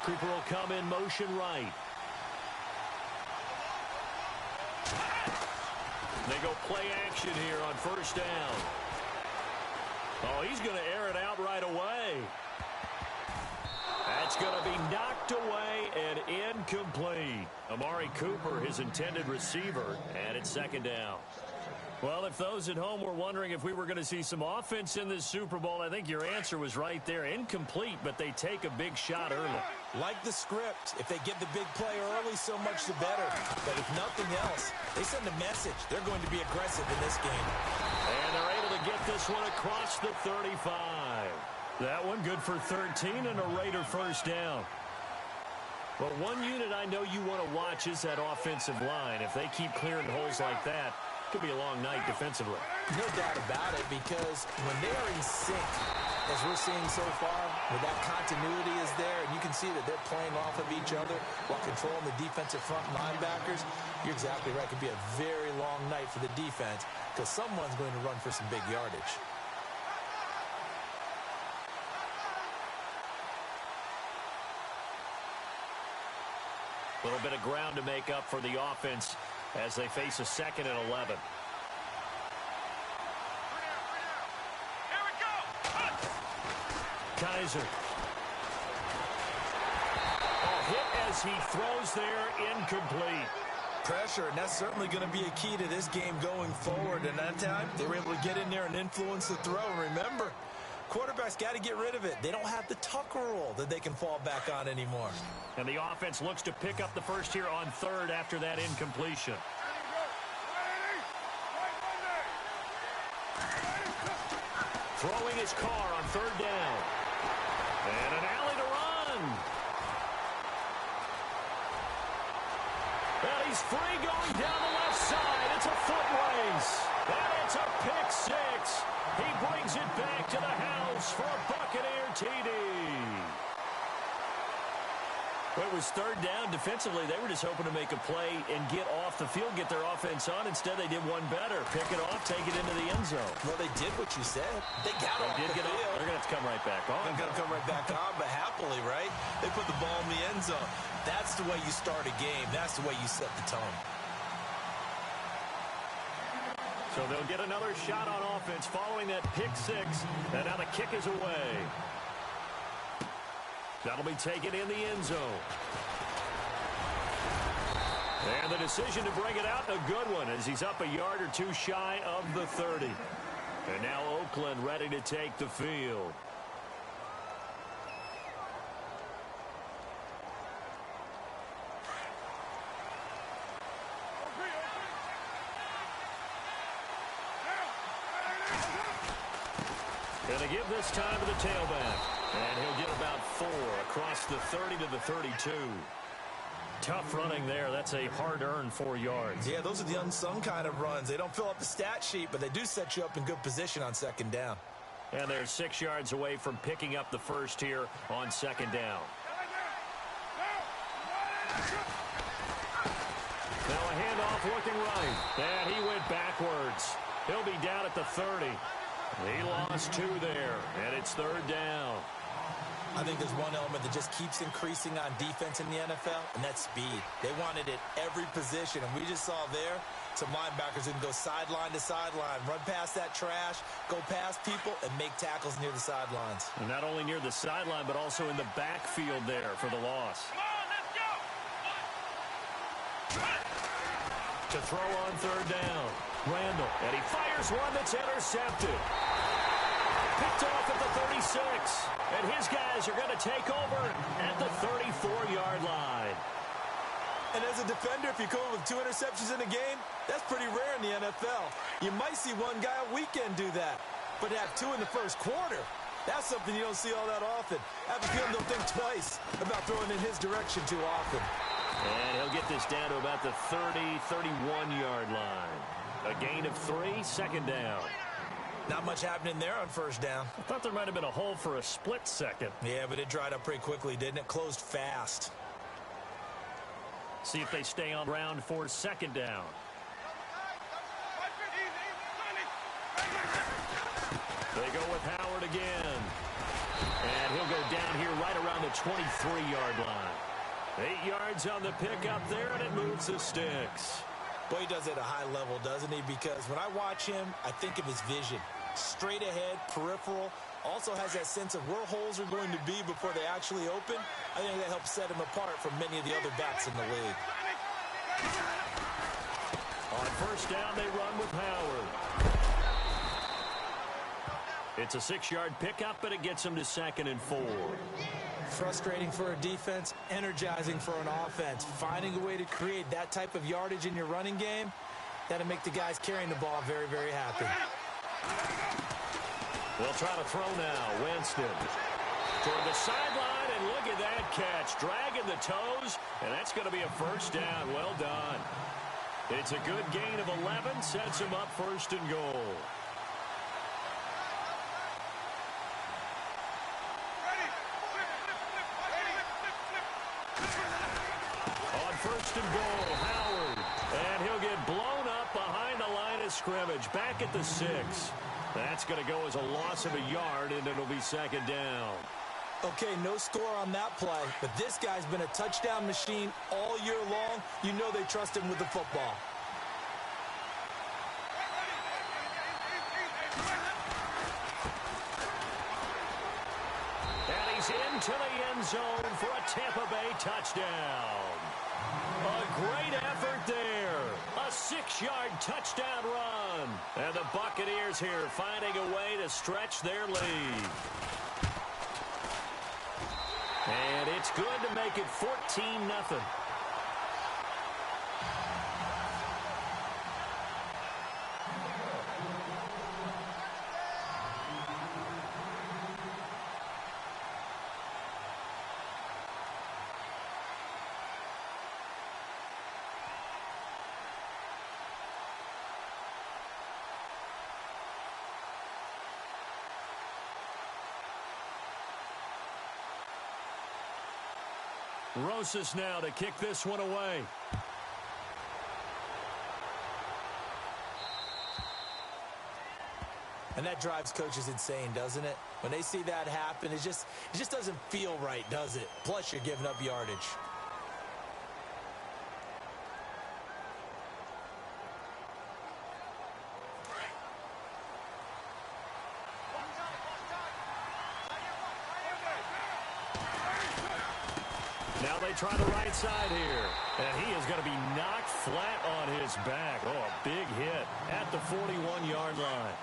Cooper will come in motion right. They go play action here on first down. Oh, he's going to air it out right away. That's going to be knocked away and incomplete. Amari Cooper, his intended receiver, and it's second down. Well, if those at home were wondering if we were going to see some offense in this Super Bowl, I think your answer was right there. Incomplete, but they take a big shot early. Like the script, if they get the big play early, so much the better. But if nothing else, they send a message. They're going to be aggressive in this game. And they're able to get this one across the 35. That one good for 13 and a Raider first down. Well, one unit I know you want to watch is that offensive line. If they keep clearing holes like that, it could be a long night defensively. No doubt about it, because when they are in sync, as we're seeing so far, where that continuity is there, and you can see that they're playing off of each other while controlling the defensive front linebackers, you're exactly right. It could be a very long night for the defense because someone's going to run for some big yardage. A little bit of ground to make up for the offense as they face a second and 11. Kaiser. Hit as he throws there, incomplete. Pressure, and that's certainly going to be a key to this game going forward. And that time, they were able to get in there and influence the throw. And remember, quarterbacks got to get rid of it. They don't have the Tucker rule that they can fall back on anymore. And the offense looks to pick up the first here on third after that incompletion. Throwing his car on third down. And an alley to run. Well, he's free going down the left side. It's a foot race. And it's a pick six. He brings it back to the house for a Buccaneer TD. Well, it was third down. Defensively, they were just hoping to make a play and get off the field, get their offense on. Instead, they did one better. Pick it off, take it into the end zone. Well, they did what you said. They got off the field. They're going to have to come right back on. They're going to come right back on, but happily, right? They put the ball in the end zone. That's the way you start a game. That's the way you set the tone. So they'll get another shot on offense following that pick six. And now the kick is away. That'll be taken in the end zone. And the decision to bring it out, a good one, as he's up a yard or two shy of the 30. And now Oakland ready to take the field. Going to give this time to the tailback. And he'll get about 4 across the 30 to the 32. Tough running there. That's a hard-earned 4 yards. Yeah, those are the unsung kind of runs. They don't fill up the stat sheet, but they do set you up in good position on second down. And they're 6 yards away from picking up the first here on second down. Now a handoff looking right. And he went backwards. He'll be down at the 30. He lost 2 there, and it's third down. I think there's one element that just keeps increasing on defense in the NFL, and that's speed. They want it at every position, and we just saw there some linebackers who can go sideline to sideline, run past that trash, go past people, and make tackles near the sidelines. And not only near the sideline, but also in the backfield there for the loss. Come on, let's go! To throw on third down, Randall, and he fires one that's intercepted. Picked off at the 36, and his guys are going to take over at the 34-yard line. And as a defender, if you come with 2 interceptions in a game, that's pretty rare in the NFL. You might see one guy a weekend do that, but to have 2 in the first quarter, that's something you don't see all that often. I have a feeling they'll think twice about throwing in his direction too often. And he'll get this down to about the 30, 31-yard line. A gain of 3, second down. Not much happening there on first down. I thought there might have been a hole for a split second. Yeah, but it dried up pretty quickly, didn't it? Closed fast. See if they stay on ground for second down. They go with Howard again. And he'll go it down here right around the 23-yard line. 8 yards on the pickup there, and it moves the sticks. Boy, he does it at a high level, doesn't he? Because when I watch him, I think of his vision. Straight ahead, peripheral. Also has that sense of where holes are going to be before they actually open. I think that helps set him apart from many of the other backs in the league. On first down, they run with Howard. It's a 6-yard pickup, but it gets them to 2nd and 4. Frustrating for a defense, energizing for an offense. Finding a way to create that type of yardage in your running game, that'll make the guys carrying the ball very, very happy. They'll try to throw now. Winston toward the sideline, and look at that catch. Dragging the toes, and that's going to be a first down. Well done. It's a good gain of 11, sets him up 1st and goal. On 1st and goal, Howard. And he'll get blown up behind the line of scrimmage. Back at the 6. That's going to go as a loss of a yard, and it'll be 2nd down. Okay, no score on that play, but this guy's been a touchdown machine all year long. You know they trust him with the football. And he's into the end zone for a Tampa Bay touchdown. A great effort there. A 6-yard touchdown run. And the Buccaneers here finding a way to stretch their lead. And it's good to make it 14-0. Rosas now to kick this one away. And that drives coaches insane, doesn't it? When they see that happen, it just doesn't feel right, does it? Plus, you're giving up yardage. Now they try the right side here. And he is going to be knocked flat on his back. Oh, a big hit at the 41-yard line.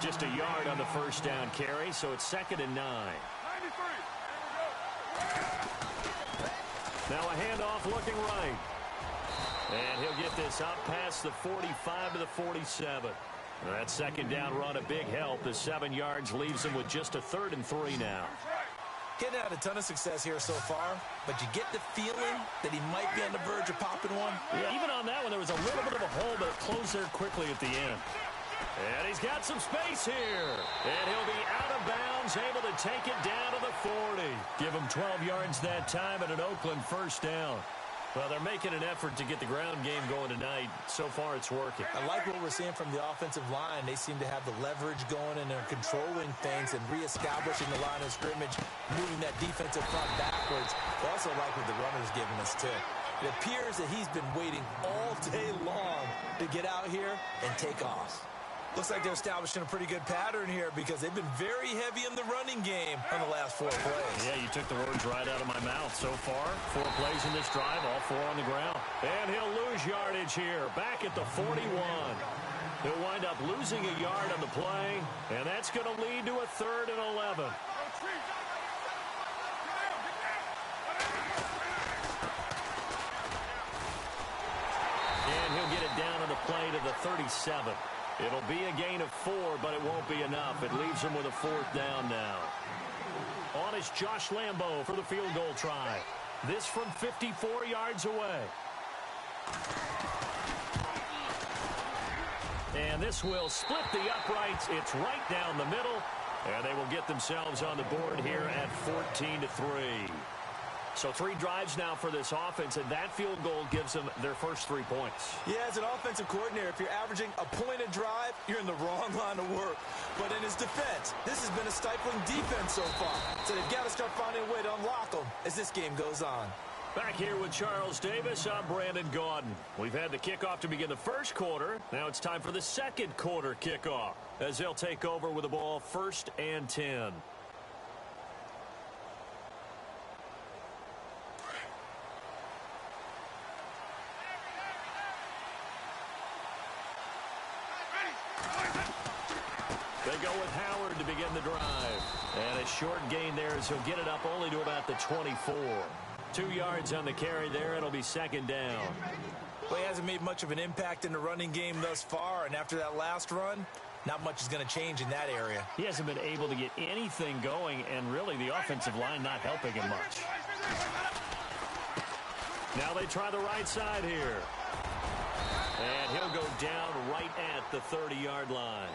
Just a yard on the first down carry, so it's 2nd and 9. Now a handoff looking right. And he'll get this up past the 45 to the 47. That 2nd down run, a big help. The 7 yards leaves him with just a 3rd and 3 now. Getting out a ton of success here so far, but you get the feeling that he might be on the verge of popping one. Yeah, even on that one, there was a little bit of a hole, but it closed there quickly at the end. And he's got some space here. And he'll be out of bounds, able to take it down to the 40. Give him 12 yards that time and an Oakland first down. Well, they're making an effort to get the ground game going tonight. So far, it's working. I like what we're seeing from the offensive line. They seem to have the leverage going, and they're controlling things and reestablishing the line of scrimmage, moving that defensive front backwards. I also like what the runner's giving us, too. It appears that he's been waiting all day long to get out here and take off. Looks like they're establishing a pretty good pattern here because they've been very heavy in the running game on the last 4 plays. Yeah, you took the words right out of my mouth. So far, 4 plays in this drive, all 4 on the ground. And he'll lose yardage here, back at the 41. He'll wind up losing a yard on the play, and that's going to lead to a 3rd and 11. And he'll get it down on the play to the 37. It'll be a gain of 4, but it won't be enough. It leaves him with a 4th down now. On is Josh Lambo for the field goal try. This from 54 yards away. And this will split the uprights. It's right down the middle. And they will get themselves on the board here at 14-3. So 3 drives now for this offense, and that field goal gives them their first 3 points. Yeah, as an offensive coordinator, if you're averaging a point a drive, you're in the wrong line of work. But in his defense, this has been a stifling defense so far. So they've got to start finding a way to unlock them as this game goes on. Back here with Charles Davis, I'm Brandon Gaudin. We've had the kickoff to begin the first quarter. Now it's time for the second quarter kickoff as they'll take over with the ball 1st and 10. They go with Howard to begin the drive. And a short gain there as he'll get it up only to about the 24. 2 yards on the carry there. It'll be 2nd down. Well, he hasn't made much of an impact in the running game thus far, and after that last run, not much is going to change in that area. He hasn't been able to get anything going, and really the offensive line not helping him much. Now they try the right side here. And he'll go down right at the 30-yard line.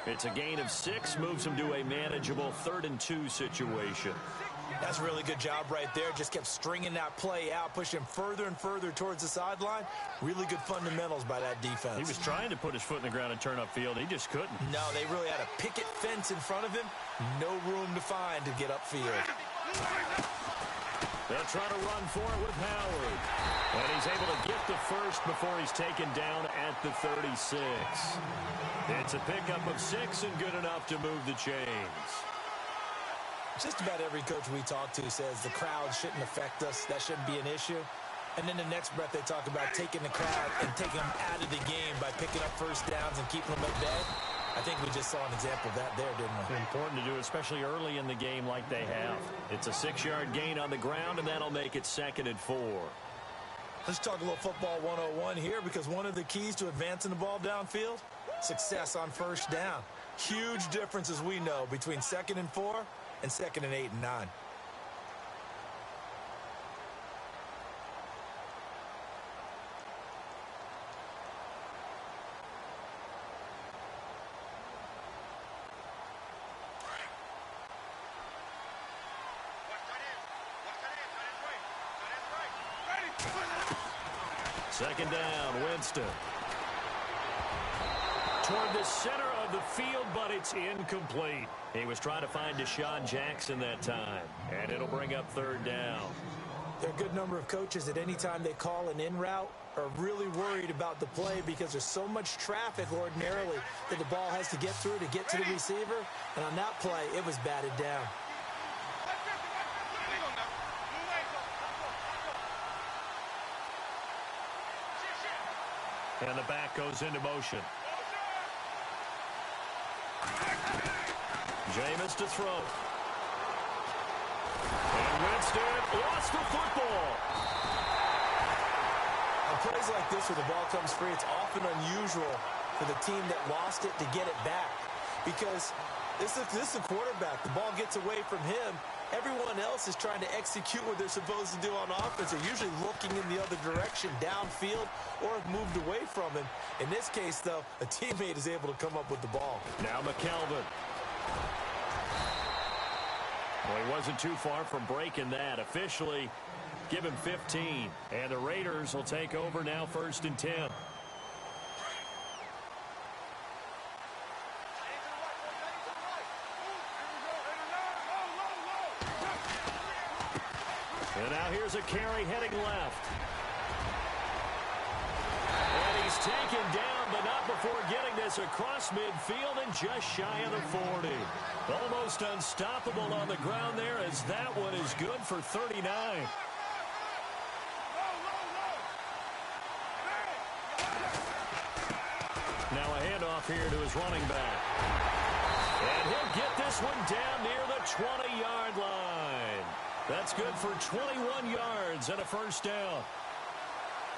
It's a gain of 6, moves him to a manageable 3rd and 2 situation. That's a really good job right there. Just kept stringing that play out, pushing him further and further towards the sideline. Really good fundamentals by that defense. He was trying to put his foot in the ground and turn upfield. He just couldn't. No, they really had a picket fence in front of him. No room to find to get upfield. They'll try to run for it with Howard. And he's able to get the first before he's taken down at the 36. It's a pickup of 6 and good enough to move the chains. Just about every coach we talk to says the crowd shouldn't affect us. That shouldn't be an issue. And then the next breath they talk about taking the crowd and taking them out of the game by picking up first downs and keeping them at bay. I think we just saw an example of that there, didn't we? Important to do, especially early in the game like they have. It's a 6-yard gain on the ground, and that'll make it 2nd and 4. Let's talk a little football 101 here, because one of the keys to advancing the ball downfield, success on first down. Huge difference, as we know, between 2nd and 4 and 2nd and 8 and 9. Second down, Winston. Toward the center of the field, but it's incomplete. He was trying to find Deshaun Jackson that time, and it'll bring up 3rd down. There are a good number of coaches that any time they call an in route are really worried about the play because there's so much traffic ordinarily that the ball has to get through to get to the receiver. And on that play, it was batted down. And the back goes into motion. Jameis to throw. And Winston lost the football. On plays like this where the ball comes free, it's often unusual for the team that lost it to get it back. Because this is a quarterback. The ball gets away from him. Everyone else is trying to execute what they're supposed to do on offense. They're usually looking in the other direction, downfield, or have moved away from him. In this case, though, a teammate is able to come up with the ball. Now McKelvin. Well, he wasn't too far from breaking that. Officially, give him 15. And the Raiders will take over now 1st and 10. And now here's a carry heading left. And he's taken down, but not before getting this across midfield and just shy of the 40. Almost unstoppable on the ground there, as that one is good for 39. Now a handoff here to his running back. And he'll get this one down near the 20-yard line. That's good for 21 yards and a 1st down.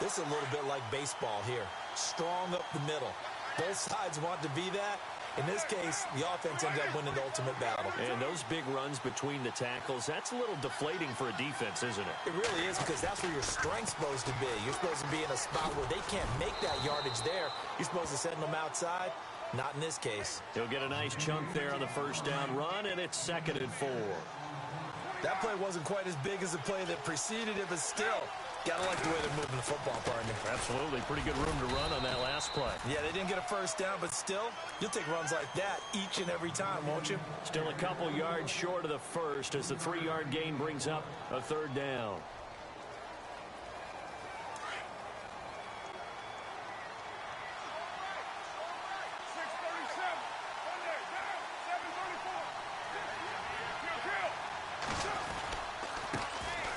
This is a little bit like baseball here. Strong up the middle. Both sides want to be that. In this case, the offense ended up winning the ultimate battle. And those big runs between the tackles, that's a little deflating for a defense, isn't it? It really is, because that's where your strength's supposed to be. You're supposed to be in a spot where they can't make that yardage there. You're supposed to send them outside. Not in this case. He'll get a nice chunk there on the 1st down run, and it's 2nd and 4. That play wasn't quite as big as the play that preceded it, but still, gotta like the way they're moving the football, partner. Absolutely. Pretty good room to run on that last play. Yeah, they didn't get a first down, but still, you'll take runs like that each and every time, won't you? Still a couple yards short of the first as the 3-yard gain brings up a 3rd down.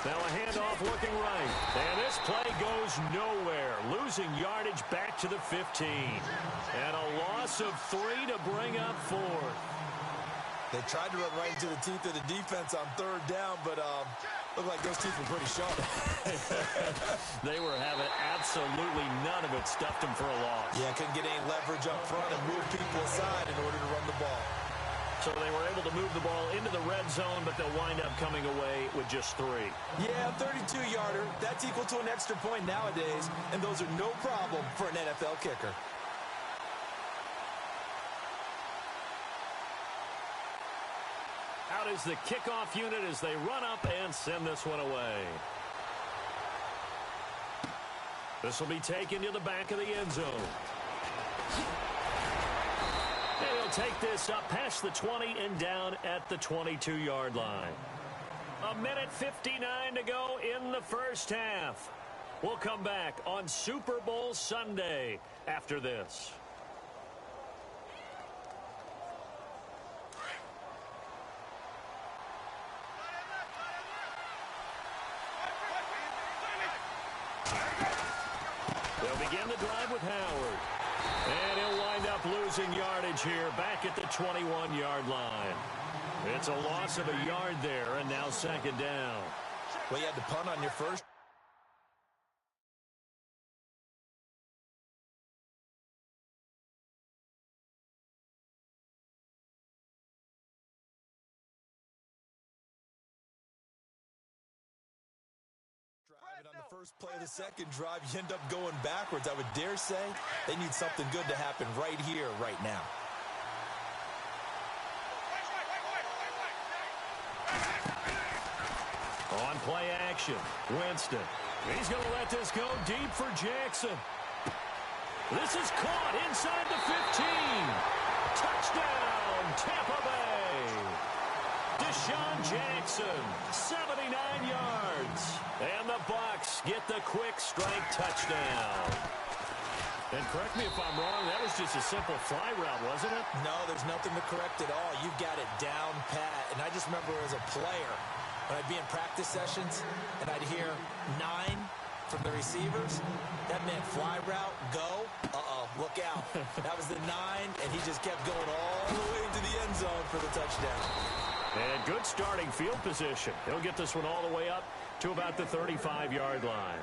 Now a handoff looking right. And this play goes nowhere. Losing yardage back to the 15. And a loss of 3 to bring up 4. They tried to run right into the teeth of the defense on 3rd down, but looked like those teeth were pretty sharp. They were having absolutely none of it. Stuffed them for a loss. Yeah, couldn't get any leverage up front and move people aside in order to run the ball. So they were able to move the ball into the red zone, but they'll wind up coming away with just 3. Yeah, 32-yarder. That's equal to an extra point nowadays, and those are no problem for an NFL kicker. Out is the kickoff unit as they run up and send this one away. This will be taken to the back of the end zone. And he'll take this up past the 20 and down at the 22-yard line. 1:59 to go in the first half. We'll come back on Super Bowl Sunday after this. They'll begin the drive with Howard. And he'll wind up losing yardage here back at the 21-yard line. It's a loss of a yard there, and now 2nd down. Well, you had to punt on your first. Drive it on the first play of the second drive. You end up going backwards. I would dare say they need something good to happen right here, right now. On play action, Winston. He's going to let this go deep for Jackson. This is caught inside the 15. Touchdown, Tampa Bay. Deshaun Jackson, 79 yards. And the Bucs get the quick strike touchdown. And correct me if I'm wrong, that was just a simple fly route, wasn't it? No, there's nothing to correct at all. You've got it down pat. And I just remember as a player, when I'd be in practice sessions and I'd hear 9 from the receivers, that meant fly route, go, look out. That was the 9, and he just kept going all the way into the end zone for the touchdown. And good starting field position. He'll get this one all the way up to about the 35-yard line.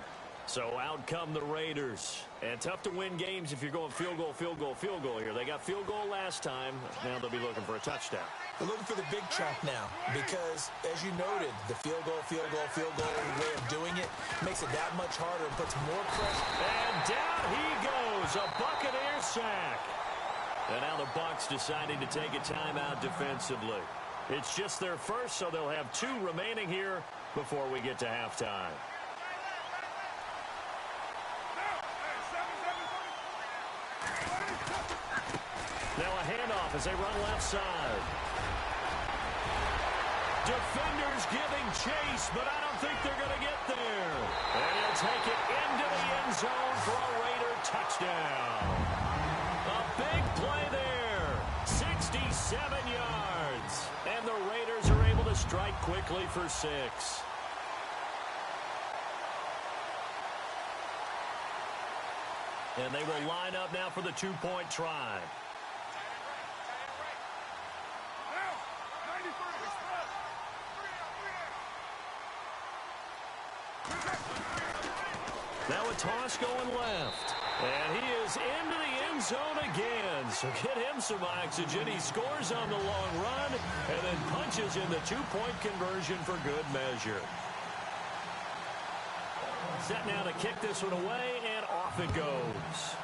So out come the Raiders. And tough to win games if you're going field goal, field goal, field goal here. They got field goal last time. Now they'll be looking for a touchdown. They're looking for the big chunk now because, as you noted, the field goal way of doing it makes it that much harder and puts more pressure. And down he goes, a Buccaneer sack. And now the Bucs deciding to take a timeout defensively. It's just their first, so they'll have 2 remaining here before we get to halftime. Now a handoff as they run left side. Defenders giving chase, but I don't think they're going to get there. And he'll take it into the end zone for a Raider touchdown. A big play there. 67 yards. And the Raiders are able to strike quickly for 6. And they will line up now for the 2-point try. Now a toss going left. And he is into the end zone again. So get him some oxygen. He scores on the long run and then punches in the 2-point conversion for good measure. Set now to kick this one away, and off it goes.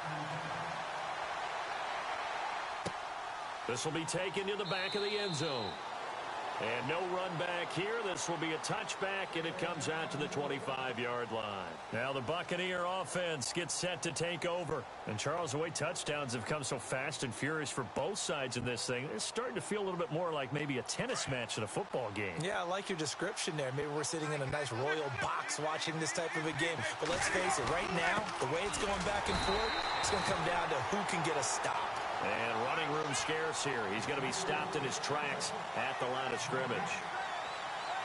This will be taken to the back of the end zone. And no run back here. This will be a touchback, and it comes out to the 25-yard line. Now the Buccaneer offense gets set to take over. And, Charles, the way touchdowns have come so fast and furious for both sides in this thing, it's starting to feel a little bit more like maybe a tennis match in a football game. Yeah, I like your description there. Maybe we're sitting in a nice royal box watching this type of a game. But let's face it, right now, the way it's going back and forth, it's going to come down to who can get a stop. And running room scarce here. He's going to be stopped in his tracks at the line of scrimmage.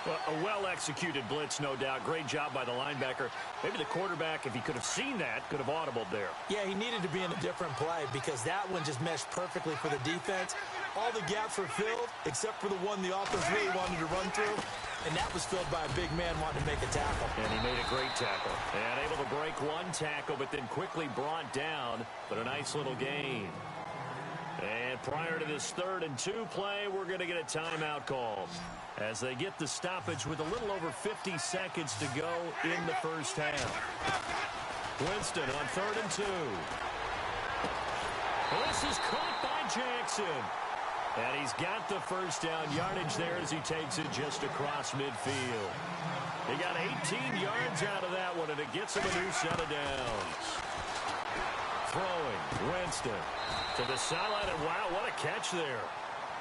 Well, a well-executed blitz, no doubt. Great job by the linebacker. Maybe the quarterback, if he could have seen that, could have audibled there. Yeah, he needed to be in a different play because that one just meshed perfectly for the defense. All the gaps were filled except for the one the offense really wanted to run through, and that was filled by a big man wanting to make a tackle. And he made a great tackle. And able to break one tackle, but then quickly brought down. But a nice little gain. And prior to this 3rd and 2 play, we're going to get a timeout call as they get the stoppage with a little over 50 seconds to go in the first half. Winston on 3rd and 2. This is caught by Jackson. And he's got the first down yardage there as he takes it just across midfield. He got 18 yards out of that one, and it gets him a new set of downs. Throwing, Winston to the sideline, and wow, what a catch there.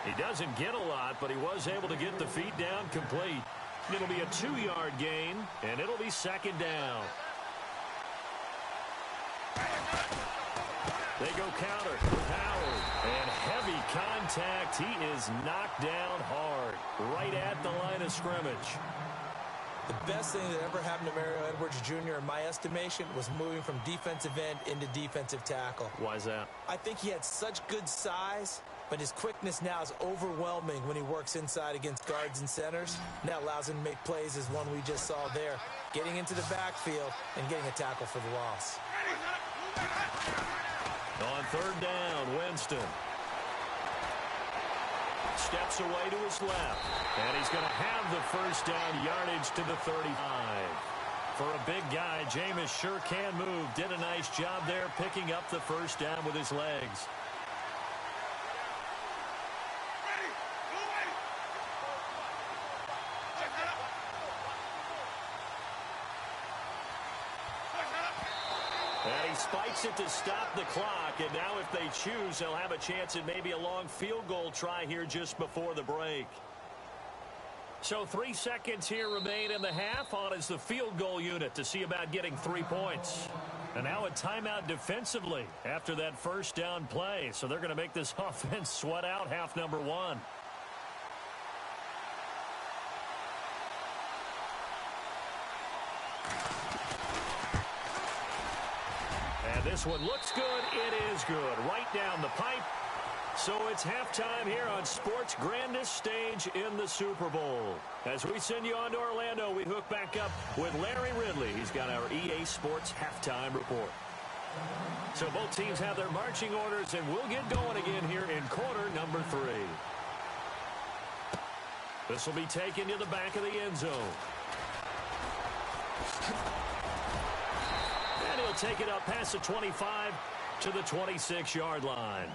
He doesn't get a lot, but he was able to get the feet down complete. It'll be a 2-yard gain, and it'll be 2nd down. They go counter with Howard, and heavy contact. He is knocked down hard right at the line of scrimmage. The best thing that ever happened to Mario Edwards Jr., in my estimation, was moving from defensive end into defensive tackle. Why is that? I think he had such good size, but his quickness now is overwhelming when he works inside against guards and centers. And that allows him to make plays as one we just saw there, getting into the backfield and getting a tackle for the loss. On 3rd down, Winston steps away to his left, and he's going to have the first down yardage to the 35. For a big guy, Jameis sure can move. Did a nice job there picking up the first down with his legs. And he spikes it to stop the clock, and now if they choose, they'll have a chance at maybe a long field goal try here just before the break. So 3 seconds here remain in the half. On is the field goal unit to see about getting 3 points. And now a timeout defensively after that first down play. So they're going to make this offense sweat out half number 1. And this one looks good. It is good. Right down the pipe. So it's halftime here on sports' grandest stage in the Super Bowl. As we send you on to Orlando, we hook back up with Larry Ridley. He's got our EA Sports halftime report. So both teams have their marching orders, and we'll get going again here in quarter number 3. This will be taken to the back of the end zone. And he'll take it up past the 25 to the 26-yard line.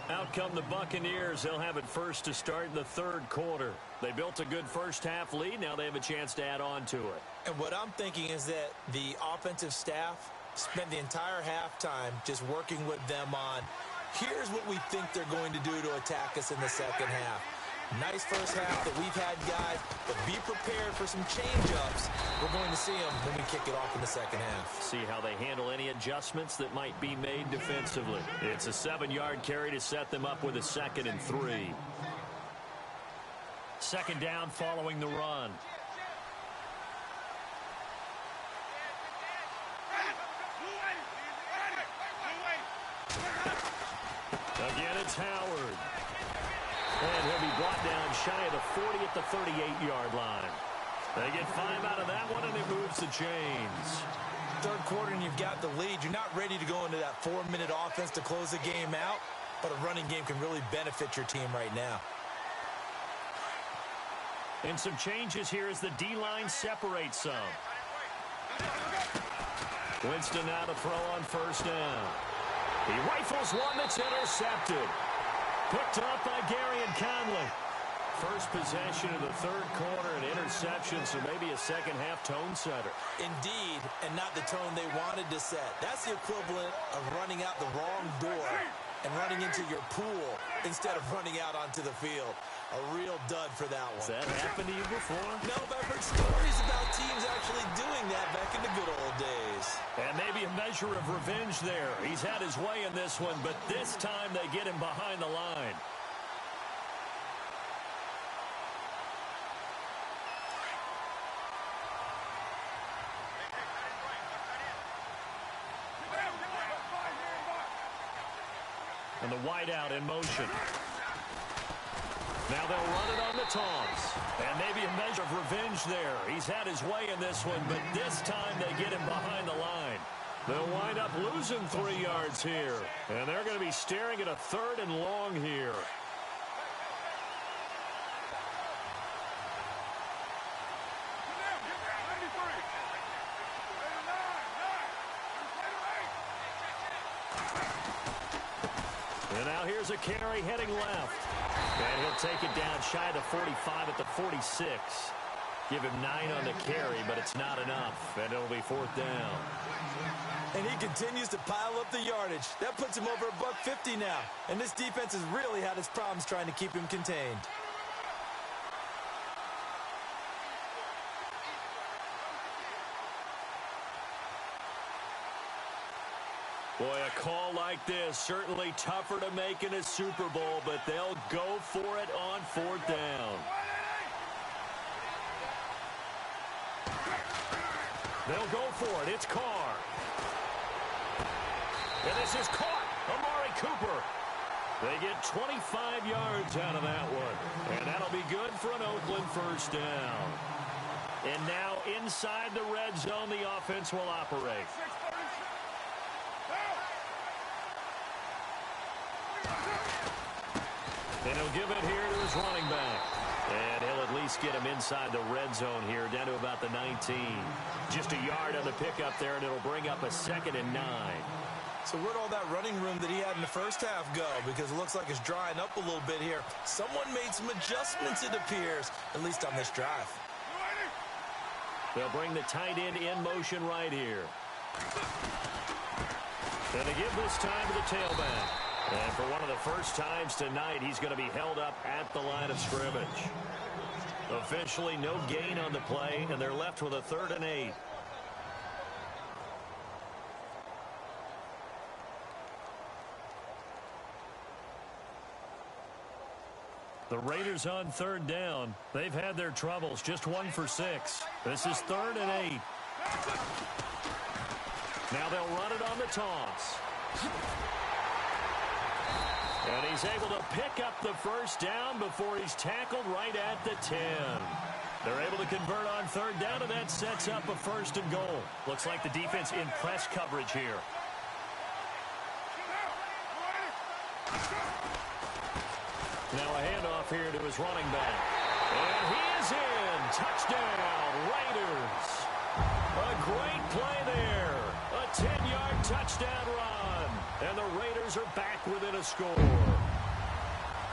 Out come the Buccaneers. They'll have it first to start the 3rd quarter. They built a good first half lead. Now they have a chance to add on to it. And what I'm thinking is that the offensive staff spent the entire halftime just working with them on, here's what we think they're going to do to attack us in the second half. Nice first half that we've had, guys, but be prepared for some change-ups. We're going to see them when we kick it off in the second half. See how they handle any adjustments that might be made defensively. It's a 7-yard carry to set them up with a 2nd and 3. 2nd down following the run. Again, it's Howard. And he'll be brought down shy of the 40 at the 38-yard line. They get 5 out of that one, and it moves the chains. 3rd quarter, and you've got the lead. You're not ready to go into that 4-minute offense to close the game out, but a running game can really benefit your team right now. And some changes here as the D-line separates some. Winston now to throw on first down. He rifles one that's intercepted. Picked up by Gary and Conley. first possession of the third quarter, an interception, so maybe a second-half tone setter. Indeed, and not the tone they wanted to set. That's the equivalent of running out the wrong door and running into your pool instead of running out onto the field. A real dud for that one. Has that happened to you before? No, but I've heard stories about teams actually doing that back in the good old days. And maybe a measure of revenge there. He's had his way in this one, but this time they get him behind the line. And the wideout in motion. Now they'll run it on the toss. And maybe a measure of revenge there. He's had his way in this one, but this time they get him behind the line. They'll wind up losing 3 yards here. And they're going to be staring at a 3rd and long here. And now here's a carry heading left. And he'll take it down shy of the 45 at the 46. Give him 9 on the carry, but it's not enough. And it'll be 4th down. And he continues to pile up the yardage. That puts him over $150 now. And this defense has really had its problems trying to keep him contained. Boy, a call like this, certainly tougher to make in a Super Bowl, but they'll go for it on 4th down. They'll go for it. It's Carr. And this is caught. Amari Cooper. They get 25 yards out of that one. And that'll be good for an Oakland 1st down. And now inside the red zone, the offense will operate. And he'll give it here to his running back. And he'll at least get him inside the red zone here, down to about the 19. Just a yard on the pickup there, and it'll bring up a 2nd and 9. So where'd all that running room that he had in the first half go? Because it looks like it's drying up a little bit here. Someone made some adjustments, it appears, at least on this drive. They'll bring the tight end in motion right here. And they give this time to the tailback. And for one of the first times tonight, he's going to be held up at the line of scrimmage. Officially, no gain on the play, and they're left with a 3rd and 8. The Raiders on 3rd down. They've had their troubles, just 1 for 6. This is 3rd and 8. Now they'll run it on the toss. And he's able to pick up the 1st down before he's tackled right at the 10. They're able to convert on 3rd down, and that sets up a 1st and goal. Looks like the defense in press coverage here. Now a handoff here to his running back. And he is in. Touchdown, Raiders. A great play there. A 10-yard touchdown run. And the Raiders are back within a score.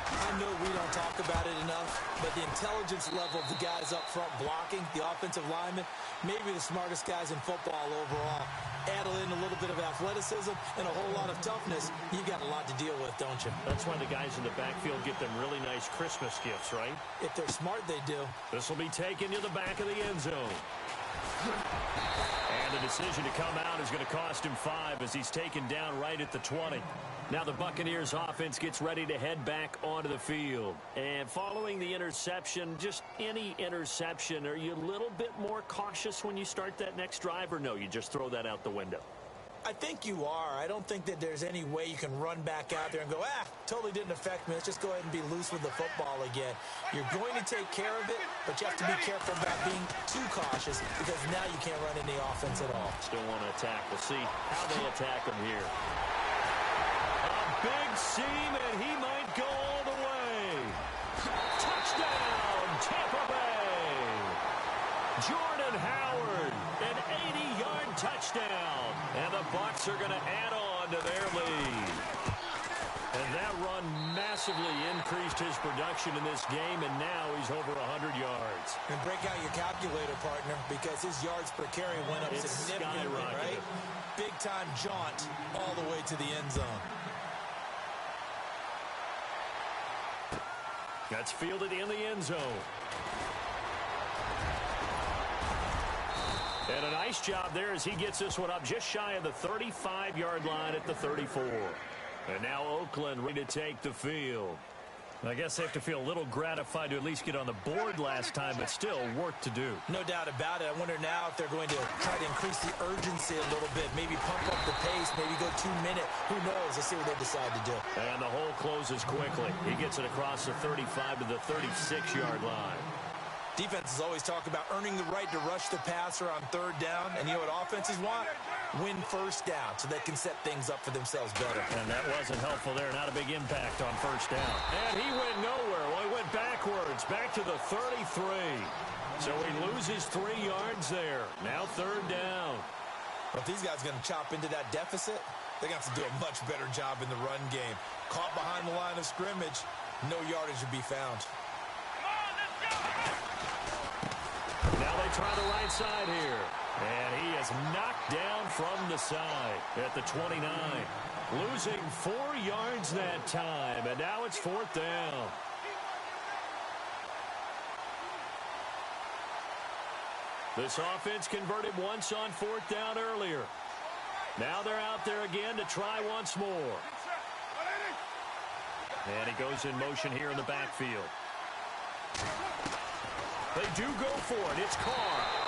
I know we don't talk about it enough, but the intelligence level of the guys up front blocking, the offensive linemen, maybe the smartest guys in football overall. Add in a little bit of athleticism and a whole lot of toughness, you've got a lot to deal with, don't you? That's why the guys in the backfield get them really nice Christmas gifts, right? If they're smart, they do. This will be taken to the back of the end zone. And the decision to come out is going to cost him 5 as he's taken down right at the 20. Now the Buccaneers offense gets ready to head back onto the field. And following the interception, just any interception, are you a little bit more cautious when you start that next drive, or no, you just throw that out the window? I think you are. I don't think that there's any way you can run back out there and go, totally didn't affect me. Let's just go ahead and be loose with the football again. You're going to take care of it, but you have to be careful about being too cautious because now you can't run any offense at all. Still want to attack. We'll see how they attack him here. A big seam, and he might go all the way. Touchdown, Tampa Bay. Jordan Howard, an 80-yard touchdown. And the Bucs are going to add on to their lead. And that run massively increased his production in this game, and now he's over 100 yards. And break out your calculator, partner, because his yards per carry went up significantly, right? Big-time jaunt all the way to the end zone. That's fielded in the end zone. And a nice job there as he gets this one up just shy of the 35-yard line at the 34. And now Oakland ready to take the field. I guess they have to feel a little gratified to at least get on the board last time, but still work to do. No doubt about it. I wonder now if they're going to try to increase the urgency a little bit, maybe pump up the pace, maybe go 2 minutes. Who knows? Let's see what they decide to do. And the hole closes quickly. He gets it across the 35 to the 36-yard line. Defenses always talk about earning the right to rush the passer on third down. And you know what offenses want? Win first down so they can set things up for themselves better. And that wasn't helpful there. Not a big impact on first down. And he went nowhere. Well, he went backwards, back to the 33. So he loses 3 yards there. Now third down. Well, if these guys are going to chop into that deficit, they're going to have to do a much better job in the run game. Caught behind the line of scrimmage, no yardage to be found. Now they try the right side here. And he is knocked down from the side at the 29. Losing 4 yards that time. And now it's fourth down. This offense converted once on fourth down earlier. Now they're out there again to try once more. And he goes in motion here in the backfield. They do go for it. It's Carr.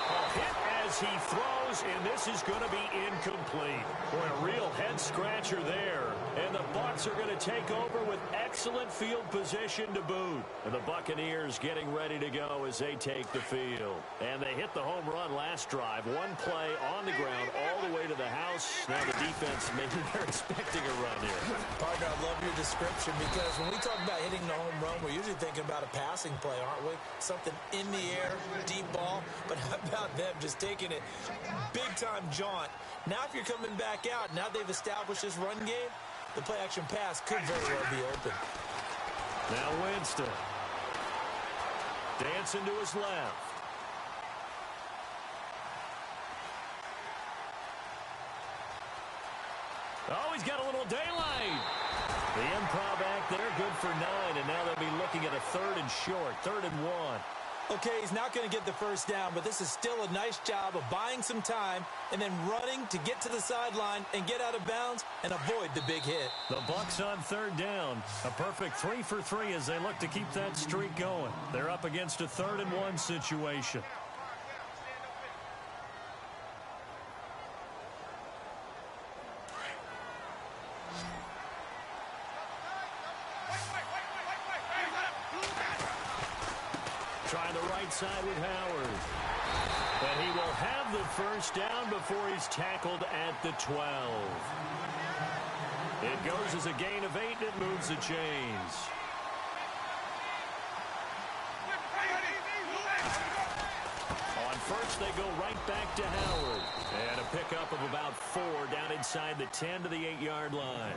A hit as he throws, and this is going to be incomplete. Boy, a real head-scratcher there. And the Bucs are going to take over with excellent field position to boot. And the Buccaneers getting ready to go as they take the field. And they hit the home run last drive. One play on the ground all the way to the house. Now the defense, maybe they're expecting a run here. Partner, I love your description because when we talk about hitting the home run, we're usually thinking about a passing play, aren't we? Something in the air, deep ball. But how about them just taking it big-time jaunt? Now if you're coming back out, now they've established this run game, the play-action pass could very well be open. Now Winston. Dancing to his left. Oh, he's got a little daylight. The improv act there, good for 9, and now they'll be looking at a 3rd and short, 3rd and 1. Okay, he's not going to get the first down, but this is still a nice job of buying some time and then running to get to the sideline and get out of bounds and avoid the big hit. The Bucs on 3rd down. A perfect 3 for 3 as they look to keep that streak going. They're up against a 3rd and 1 situation. Trying the right side with Howard. And he will have the first down before he's tackled at the 12. It goes as a gain of 8, and it moves the chains. On first, they go right back to Howard. And a pickup of about 4 down inside the 10 to the 8-yard line.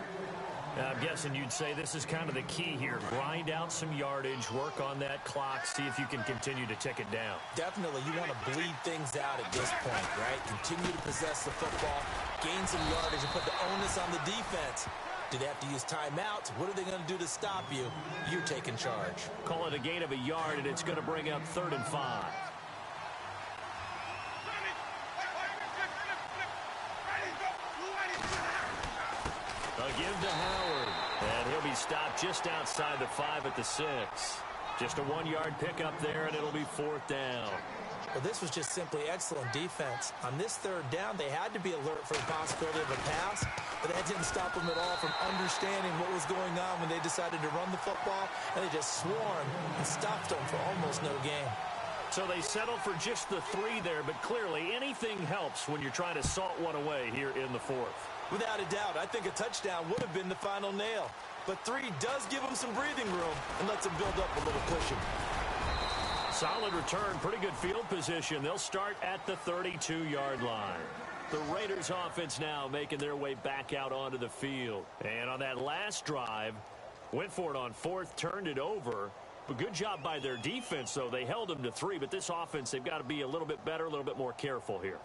I'm guessing you'd say this is kind of the key here. Grind out some yardage, work on that clock, see if you can continue to tick it down. Definitely, you want to bleed things out at this point, right? Continue to possess the football, gain some yardage, and put the onus on the defense. Do they have to use timeouts? What are they going to do to stop you? You're taking charge. Call it a gain of a yard, and it's going to bring up 3rd and 5. A give to Howard, and he'll be stopped just outside the 5 at the 6. Just a 1-yard pickup there, and it'll be 4th down. Well, this was just simply excellent defense. On this 3rd down, they had to be alert for the possibility of a pass, but that didn't stop them at all from understanding what was going on when they decided to run the football, and they just swarmed and stopped them for almost no gain. So they settled for just the 3 there, but clearly anything helps when you're trying to salt one away here in the 4th. Without a doubt, I think a touchdown would have been the final nail. But 3 does give them some breathing room and lets them build up a little cushion. Solid return, pretty good field position. They'll start at the 32-yard line. The Raiders offense now making their way back out onto the field. And on that last drive, went for it on fourth, turned it over. But good job by their defense, though. They held them to 3, but this offense, they've got to be a little bit better, a little bit more careful here.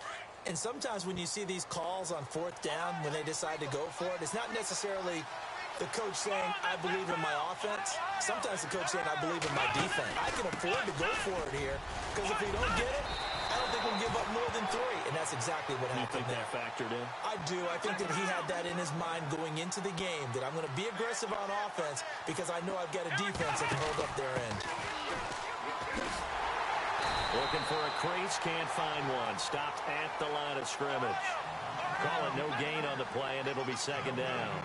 And sometimes when you see these calls on fourth down, when they decide to go for it, it's not necessarily the coach saying, I believe in my offense. Sometimes the coach saying, I believe in my defense. I can afford to go for it here, because if we don't get it, I don't think we'll give up more than 3. And that's exactly what happened there. You think that factored in? I do. I think that he had that in his mind going into the game, that I'm going to be aggressive on offense because I know I've got a defense that can hold up their end. Looking for a crease, can't find one. Stopped at the line of scrimmage. Call it no gain on the play, and it'll be second down.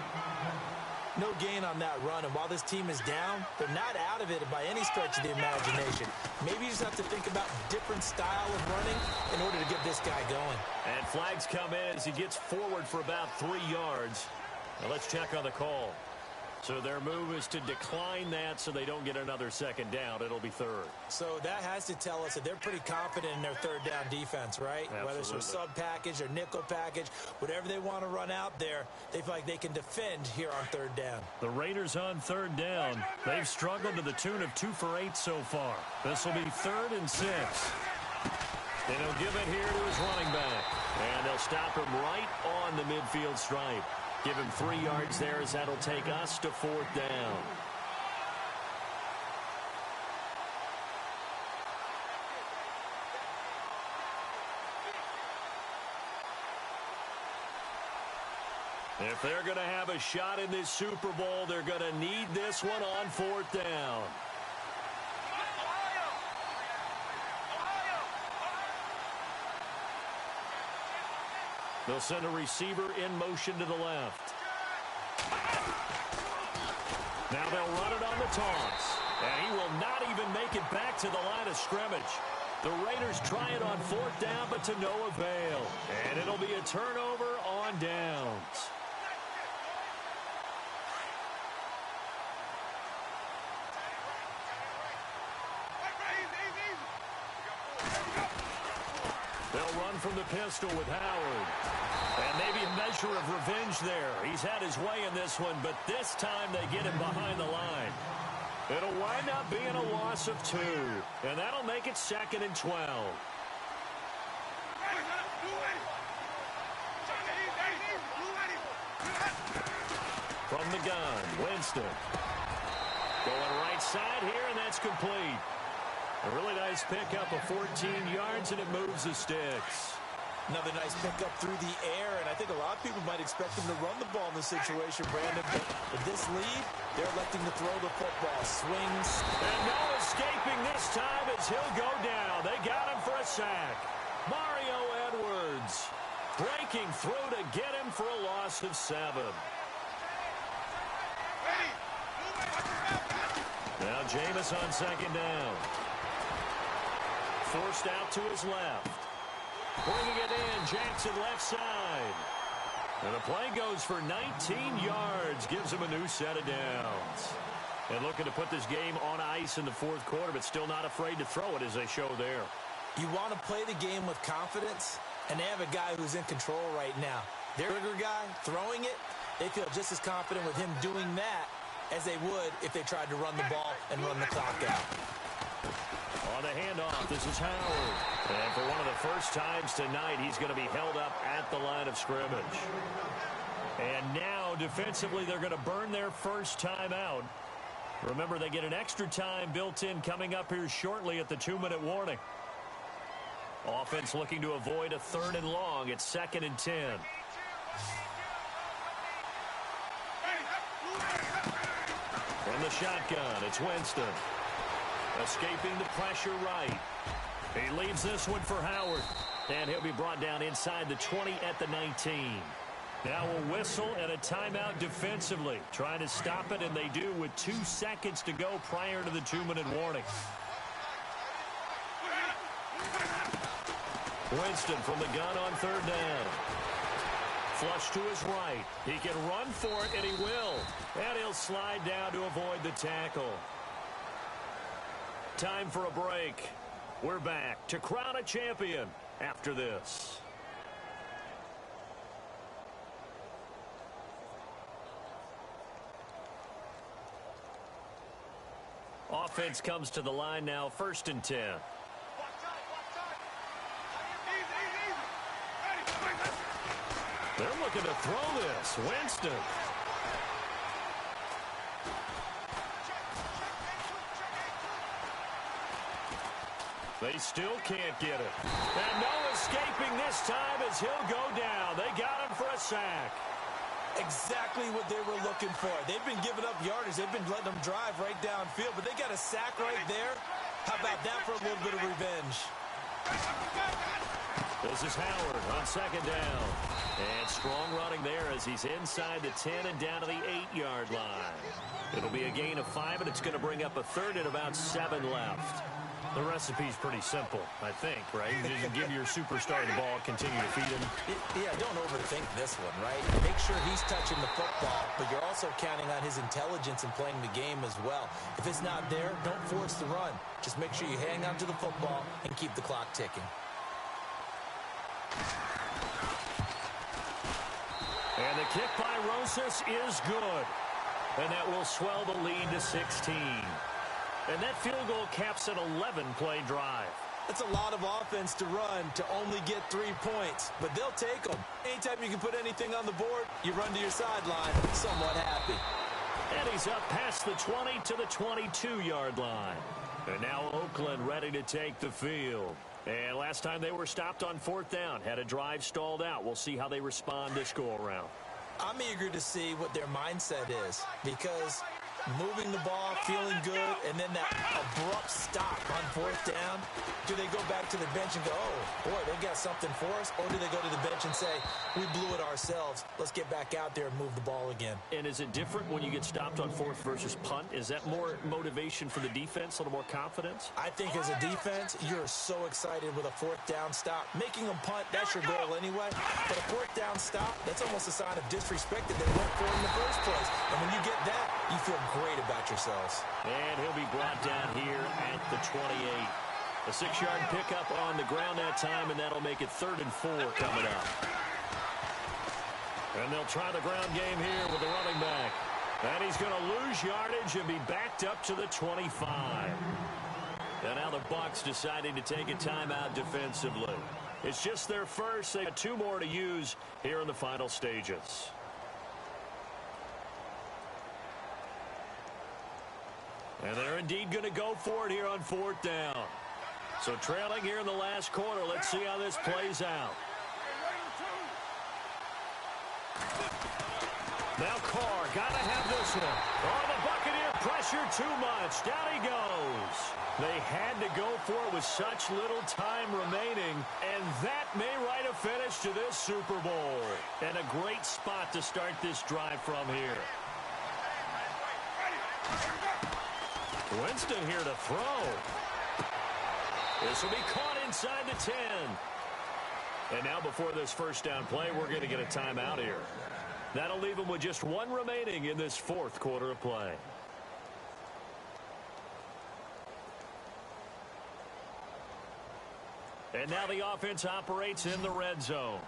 No gain on that run, and while this team is down, they're not out of it by any stretch of the imagination. Maybe you just have to think about different style of running in order to get this guy going. And flags come in as he gets forward for about 3 yards. Now let's check on the call. So their move is to decline that so they don't get another second down. It'll be third. So that has to tell us that they're pretty confident in their third down defense, right? Absolutely. Whether it's a sub package or nickel package, whatever they want to run out there, they feel like they can defend here on third down. The Raiders on third down. They've struggled to the tune of 2 for 8 so far. This will be 3rd and 6. And he'll give it here to his running back. And they'll stop him right on the midfield stripe. Give him 3 yards there as that'll take us to 4th down. If they're going to have a shot in this Super Bowl, they're going to need this one on 4th down. They'll send a receiver in motion to the left. Now they'll run it on the toss. And he will not even make it back to the line of scrimmage. The Raiders try it on 4th down, but to no avail. And it'll be a turnover on downs. They'll run from the pistol with Howard. And maybe a measure of revenge there. He's had his way in this one, but this time they get him behind the line. It'll wind up being a loss of 2. And that'll make it 2nd and 12. From the gun, Winston. Going right side here, and that's complete. A really nice pickup of 14 yards, and it moves the sticks. Another nice pickup through the air, and I think a lot of people might expect him to run the ball in this situation, Brandon. But with this lead, they're electing to throw the football. Swings. And no escaping this time as he'll go down. They got him for a sack. Mario Edwards breaking through to get him for a loss of 7. Now Jameis on 2nd down. Forced out to his left. Bringing it in, Jackson left side. And the play goes for 19 yards. Gives him a new set of downs. And looking to put this game on ice in the 4th quarter, but still not afraid to throw it as they show there. You want to play the game with confidence, and they have a guy who's in control right now. Their bigger guy throwing it, they feel just as confident with him doing that as they would if they tried to run the ball and run the clock out. On the handoff, this is Howard. And for one of the first times tonight, he's going to be held up at the line of scrimmage. And now, defensively, they're going to burn their first time out. Remember, they get an extra time built in coming up here shortly at the 2-minute warning. Offense looking to avoid a 3rd and long. It's 2nd and 10. From the shotgun, it's Winston. Escaping the pressure right. He leaves this one for Howard. And he'll be brought down inside the 20 at the 19. Now a whistle and a timeout defensively. Trying to stop it, and they do with 2 seconds to go prior to the 2-minute warning. Winston from the gun on 3rd down. Flush to his right. He can run for it, and he will. And he'll slide down to avoid the tackle. time for a break. We're back to crown a champion after this. Offense comes to the line now, 1st and 10. They're looking to throw this. Winston. They still can't get it. And no escaping this time as he'll go down. They got him for a sack. Exactly what they were looking for. They've been giving up yardage. They've been letting them drive right downfield, but they got a sack right there. How about that for a little bit of revenge? This is Howard on 2nd down. And strong running there as he's inside the 10 and down to the 8-yard line. It'll be a gain of 5, and it's going to bring up a 3rd and about 7 left. The recipe's pretty simple, I think, right? You just give your superstar the ball, continue to feed him. Yeah, don't overthink this one, right? Make sure he's touching the football, but you're also counting on his intelligence in playing the game as well. If it's not there, don't force the run. Just make sure you hang on to the football and keep the clock ticking. And the kick by Rosas is good. And that will swell the lead to 16. And that field goal caps an 11-play drive. That's a lot of offense to run to only get 3 points, but they'll take them. Anytime you can put anything on the board, you run to your sideline somewhat happy. And he's up past the 20 to the 22-yard line. And now Oakland ready to take the field. And last time they were stopped on 4th down, had a drive stalled out. We'll see how they respond this go-around. I'm eager to see what their mindset is, because moving the ball, feeling good, and then that abrupt stop on 4th down, do they go back to the bench and go, oh, boy, they got something for us? Or do they go to the bench and say, we blew it ourselves, let's get back out there and move the ball again? And is it different when you get stopped on 4th versus punt? Is that more motivation for the defense, a little more confidence? I think as a defense, you're so excited with a 4th down stop. Making them punt, that's your goal anyway. But a 4th down stop, that's almost a sign of disrespect that they went for in the first place. And when you get that, you feel great about yourselves. And he'll be brought down here at the 28. A 6-yard pickup on the ground that time, and that'll make it 3rd and 4 coming up. And they'll try the ground game here with the running back. And he's going to lose yardage and be backed up to the 25. And now the Bucs deciding to take a timeout defensively. It's just their first. They got 2 more to use here in the final stages. And they're indeed going to go for it here on 4th down. So trailing here in the last quarter. Let's see how this plays out. Now Carr, got to have this one. Oh, the Buccaneer pressure too much. Down he goes. They had to go for it with such little time remaining, and that may write a finish to this Super Bowl. And a great spot to start this drive from here. Winston here to throw. This will be caught inside the 10. And now before this 1st down play, we're going to get a timeout here. That'll leave them with just 1 remaining in this 4th quarter of play. And now the offense operates in the red zone.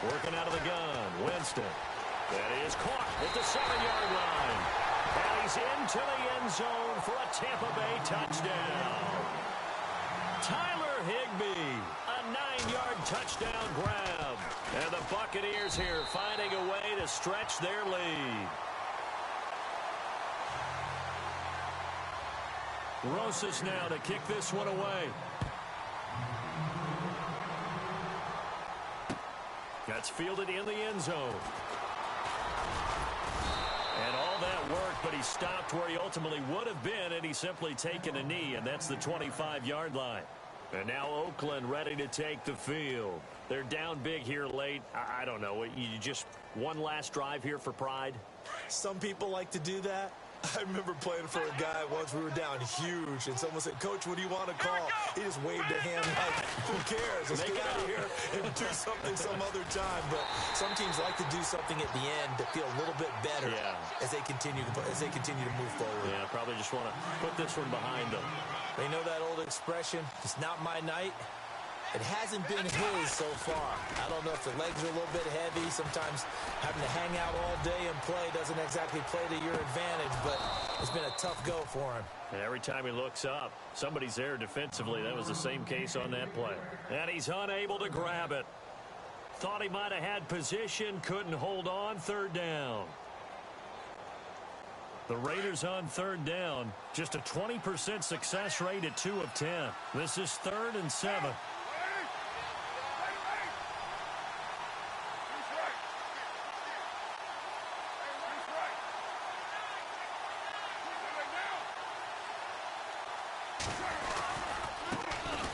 Working out of the gun, Winston. That is caught at the 7-yard line. And he's into the end zone for a Tampa Bay touchdown. Tyler Higbee, a 9-yard touchdown grab. And the Buccaneers here finding a way to stretch their lead. Rosas now to kick this one away. That's fielded in the end zone. And all that work, but he stopped where he ultimately would have been, and he's simply taken a knee, and that's the 25-yard line. And now Oakland ready to take the field. They're down big here late. I don't know. You just one last drive here for pride? Some people like to do that. I remember playing for a guy once. We were down huge, and someone said, "Coach, what do you want to call?" He just waved a hand like, "Who cares? Let's get out of here and do something some other time." But some teams like to do something at the end to feel a little bit better as they continue to move forward. Yeah, probably just want to put this one behind them. They know that old expression, "It's not my night." It hasn't been his so far. I don't know if the legs are a little bit heavy. Sometimes having to hang out all day and play doesn't exactly play to your advantage, but it's been a tough go for him. And every time he looks up, somebody's there defensively. That was the same case on that play. And he's unable to grab it. Thought he might have had position, couldn't hold on. Third down. The Raiders on third down. Just a 20% success rate at 2 of 10. This is 3rd and 7.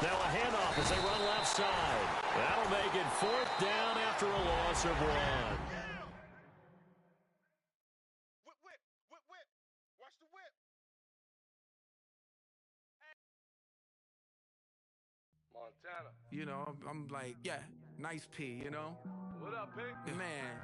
Now a handoff as they run left side. That'll make it 4th down after a loss of 1. Whip. Watch the whip. Montana. You know, I'm like, yeah, nice P, you know? What up, Pink? Man,